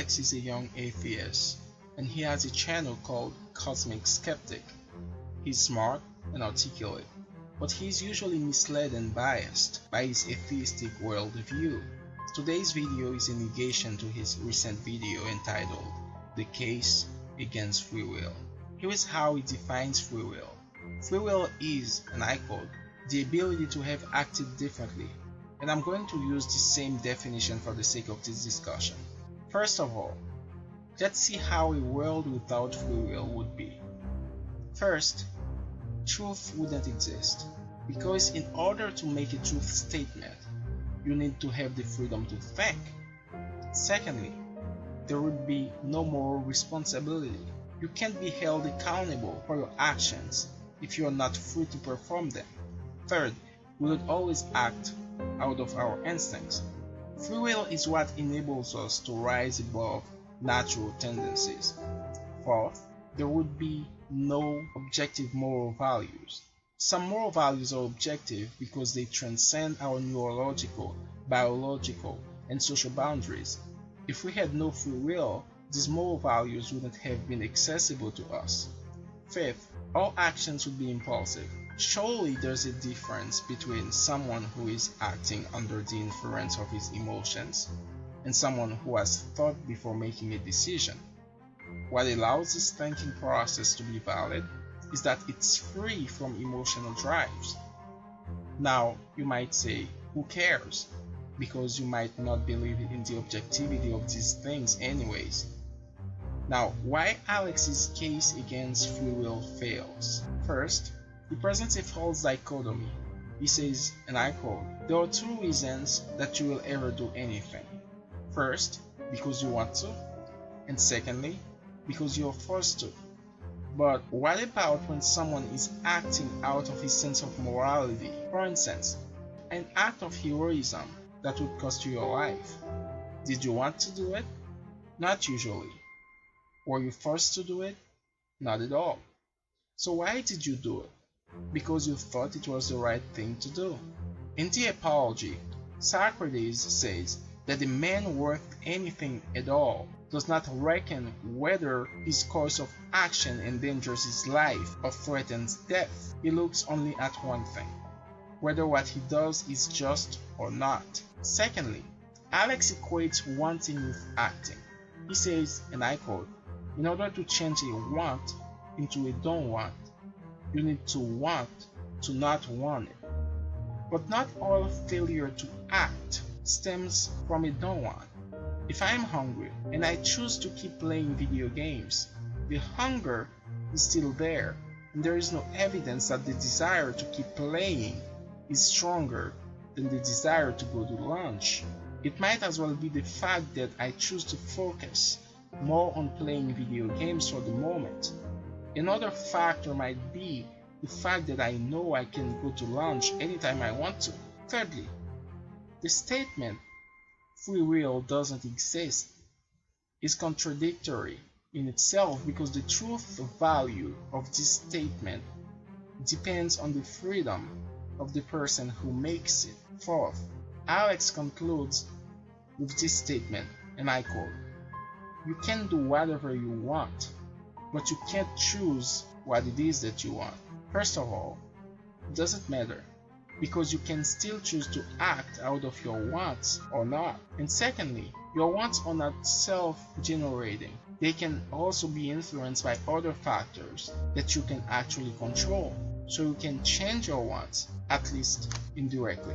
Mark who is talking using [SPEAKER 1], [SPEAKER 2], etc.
[SPEAKER 1] Alex is a young atheist, and he has a channel called Cosmicskeptic. He's smart and articulate, but he's usually misled and biased by his atheistic worldview. Today's video is a negation to his recent video entitled The Case Against Free Will. Here is how he defines free will. Free will is, and I quote, the ability to have acted differently, and I'm going to use the same definition for the sake of this discussion. First of all, let's see how a world without free will would be. First, truth wouldn't exist, because in order to make a truth statement, you need to have the freedom to think. Secondly, there would be no moral responsibility. You can't be held accountable for your actions if you are not free to perform them. Third, we would always act out of our instincts. Free will is what enables us to rise above natural tendencies. Fourth, there would be no objective moral values. Some moral values are objective because they transcend our neurological, biological, and social boundaries. If we had no free will, these moral values wouldn't have been accessible to us. Fifth, all actions would be impulsive. Surely there's a difference between someone who is acting under the influence of his emotions and someone who has thought before making a decision. What allows this thinking process to be valid is that it's free from emotional drives. Now, you might say, who cares? Because you might not believe in the objectivity of these things anyways. Now, why Alex's case against free will fails? First, he presents a false dichotomy. He says, and I quote, there are two reasons that you will ever do anything. First, because you want to, and secondly, because you are forced to. But what about when someone is acting out of his sense of morality? For instance, an act of heroism that would cost you your life. Did you want to do it? Not usually. Were you forced to do it? Not at all. So why did you do it? Because you thought it was the right thing to do. In the Apology, Socrates says that a man worth anything at all does not reckon whether his course of action endangers his life or threatens death. He looks only at one thing, whether what he does is just or not. Secondly, Alex equates wanting with acting. He says, and I quote, in order to change a want into a don't want, you need to want to not want it. But not all failure to act stems from a don't want. If I am hungry and I choose to keep playing video games, the hunger is still there, and there is no evidence that the desire to keep playing is stronger than the desire to go to lunch. It might as well be the fact that I choose to focus more on playing video games for the moment. Another factor might be the fact that I know I can go to lunch anytime I want to. Thirdly, the statement free will doesn't exist is contradictory in itself because the truth value of this statement depends on the freedom of the person who makes it. Fourth, Alex concludes with this statement, and I quote, you can do whatever you want, but you can't choose what it is that you want. First of all, it doesn't matter, because you can still choose to act out of your wants or not. And secondly, your wants are not self-generating. They can also be influenced by other factors that you can actually control. So you can change your wants, at least indirectly.